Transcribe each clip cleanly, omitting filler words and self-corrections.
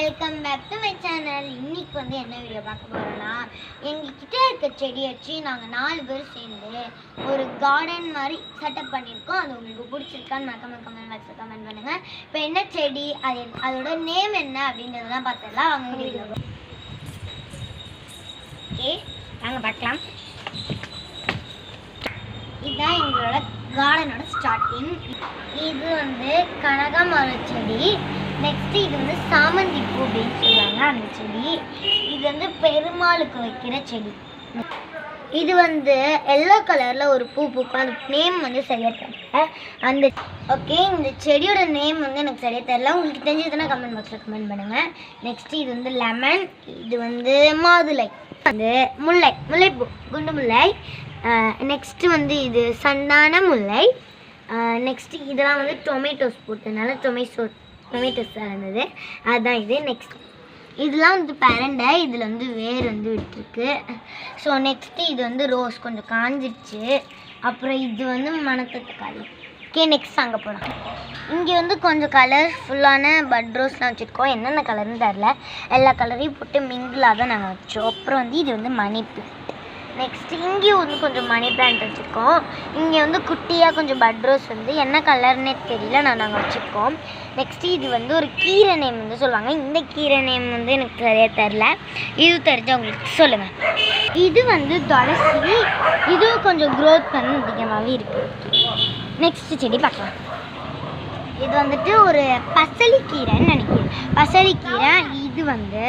Welcome back to my channel. இன்னைக்கு வந்து என்ன வீடியோ பார்க்க போறோம்னா, எங்ககிட்ட இருக்க செடி வச்சு நாங்கள் 4 பேர் சேர்ந்து ஒரு கார்டன் மாதிரி செட்டப் பண்ணியிருக்கோம். அது உங்களுக்கு பிடிச்சிருக்கான்னு மறக்காம கமெண்ட் பாக்ஸில் கமெண்ட் பண்ணுங்க. இப்போ என்ன செடி, அதோட நேம் என்ன அப்படின்றதெல்லாம் பார்த்துடலாம். அவங்க வீடியோ ஓகே நாங்கள் பார்க்கலாம். இதுதான் எங்களோட கார்டனோட ஸ்டார்டிங். இது வந்து கனகாமரம் செடி. நெக்ஸ்ட் இது வந்து சாமந்தி பூ அப்படின்னு சொல்லுவாங்க அந்த செடி. இது வந்து பெருமாளுக்கு வைக்கிற செடி. இது வந்து எல்லோ கலர்ல ஒரு பூ பூக்கும். அந்த நேம் வந்து சரியா தெரியல. அந்த ஓகே, இந்த செடியோட நேம் வந்து எனக்கு சரியா தெரியல. உங்களுக்கு தெரிஞ்சதுன்னா கமெண்ட் பாக்ஸில் கமெண்ட் பண்ணுங்க. நெக்ஸ்ட் இது வந்து லெமன். இது வந்து மாதுளை, வந்து முல்லைப்பூ, குண்டு முல்லை. நெக்ஸ்ட்டு வந்து இது சந்தான முல்லை. நெக்ஸ்ட்டு இதெல்லாம் வந்து டொமேட்டோஸ் போட்டதுனால டொமேட்டோஸ் இருந்தது, அதுதான் இது. நெக்ஸ்ட் இதெல்லாம் வந்து பரண்டை, இதில் வந்து வேர் வந்து விட்டுருக்கு. ஸோ நெக்ஸ்ட்டு இது வந்து ரோஸ், கொஞ்சம் காஞ்சிடுச்சு. அப்புறம் இது வந்து மணத்தக்காளி. ஓகே, நெக்ஸ்ட் அங்கே போகலாம். இங்கே வந்து கொஞ்சம் கலர்ஃபுல்லான பட் ரோஸ்லாம் வச்சுருக்கோம். என்னென்ன கலர்னு தெரில, எல்லா கலரையும் போட்டு மிங்கிளாக தான் நாங்கள் வச்சோம். அப்புறம் வந்து இது வந்து மணி பிளான்ட். நெக்ஸ்ட் இங்கேயும் வந்து கொஞ்சம் மணி பிளான்ட் வச்சுருக்கோம். இங்கே வந்து குட்டியாக கொஞ்சம் பட் ரோஸ் வந்து என்ன கலர்னே தெரியல, நாங்கள் வச்சுருக்கோம். நெக்ஸ்ட்டு இது வந்து ஒரு கீரை நேம் வந்து சொல்லுவாங்க. இந்த கீரை நேம் வந்து எனக்கு சரியாக தெரில, இது தெரிஞ்சவங்களுக்கு சொல்லுங்கள். இது வந்து துளசி. இதுவும் கொஞ்சம் க்ரோத் பண்ணி அதிகமாகவே இருக்குது. நெக்ஸ்ட் செடி பார்க்கலாம். இது வந்துட்டு ஒரு பசலிக்கீரைன்னு நினைக்கிறேன். பசலிக்கீரை. இது வந்து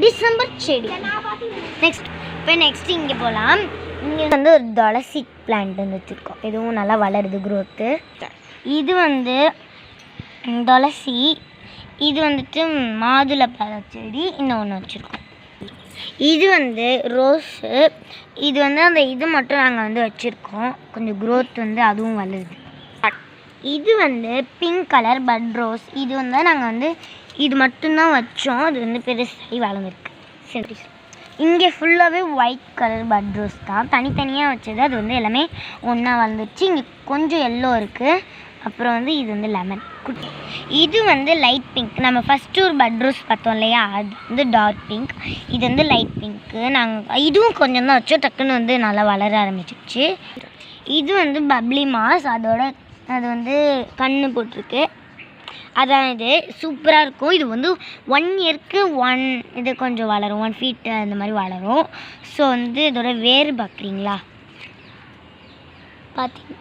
டிசம்பர் செடி. நெக்ஸ்ட் இங்கே போகலாம். இங்கே வந்து ஒரு துளசி பிளான்ட் வந்து வச்சுருக்கோம். இதுவும் நல்லா வளருது, க்ரோத்து. இது வந்து துளசி. இது வந்துட்டு மாதுளை பழ செடி. இன்னொன்று வச்சுருக்கோம். இது வந்து ரோஸு. இது வந்து அந்த இது மட்டும் நாங்கள் வந்து வச்சுருக்கோம். கொஞ்சம் க்ரோத் வந்து அதுவும் வளருது. இது வந்து பிங்க் கலர் பட் ரோஸ். இது வந்து நாங்கள் வந்து இது மட்டும்தான் வச்சோம். அது வந்து பெருசாகி வளர்ந்துருக்கு. சரி, இங்கே ஃபுல்லாகவே ஒயிட் கலர் பட் ரோஸ் தான், தனித்தனியாக வச்சது. அது வந்து எல்லாமே ஒன்றா வளர்ந்துருச்சு. இங்கே கொஞ்சம் எல்லோ இருக்குது. அப்புறம் வந்து இது வந்து லெமன் குட்டி. இது வந்து லைட் பிங்க். நம்ம ஃபஸ்ட்டு ஒரு பட் ரோஸ் பார்த்தோம் இல்லையா, அது வந்து டார்க் பிங்க். இது வந்து லைட் பிங்க்கு. நாங்கள் இதுவும் கொஞ்சம் தான் வச்சோம், டக்குன்னு வந்து நல்லா வளர ஆரம்பிச்சிருச்சு. இது வந்து பப்ளி மாஸ். அது வந்து கண்ணு போட்டிருக்கு. அதான் இது சூப்பராக இருக்கும். இது வந்து 1 இயருக்கு இது கொஞ்சம் வளரும், 1 ஃபீட் அந்த மாதிரி வளரும். ஸோ வந்து இதோட வேர் பார்க்குறீங்களா, பார்த்தீங்க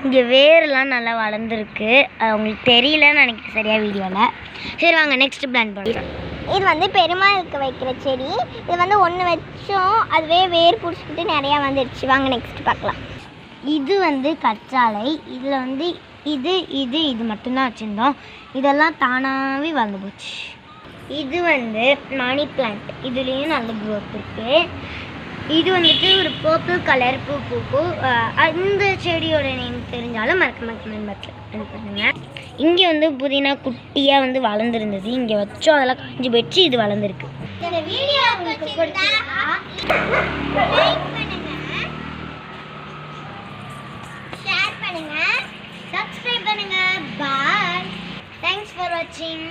இங்கே வேர்லாம் நல்லா வளர்ந்துருக்கு. அது உங்களுக்கு தெரியலன்னு நினைக்கிறேன் சரியாக வீடியோவில். சரி வாங்க நெக்ஸ்ட் பிளான் பண்ணுறோம். இது வந்து பெருமாளுக்கு வைக்கிற செடி. இது வந்து ஒன்று வச்சோம், அதுவே வேர் பிடிச்சிக்கிட்டு நிறையா வந்துடுச்சு. வாங்க நெக்ஸ்ட் பார்க்கலாம். இது வந்து கற்றாழை. இதில் வந்து இது மட்டும்தான் வச்சுருந்தோம். இதெல்லாம் தானாகவே வளர்ந்து போச்சு. இது வந்து மணி பிளான்ட். இதுலேயும் நல்ல க்ரோத் இருக்குது. இது வந்துட்டு ஒரு பர்பிள் கலர் பூ. அந்த செடியோட நேம் தெரிஞ்சாலும் மறக்காம கமெண்ட் பாக்ஸில் பண்ணுங்க. இங்கே வந்து புதினா குட்டியாக வந்து வளர்ந்துருந்தது. இங்கே வச்சோம், அதெல்லாம் காஞ்சி போயிடுச்சு. இது வளர்ந்துருக்கு. இந்த வீடியோ உங்களுக்கு பிடிச்சிருந்தா லைக் பண்ணுங்க, ஷேர் பண்ணுங்க, சப்ஸ்கிரைப் பண்ணுங்க. பாய். தேங்க்ஸ் ஃபார் வாட்சிங்.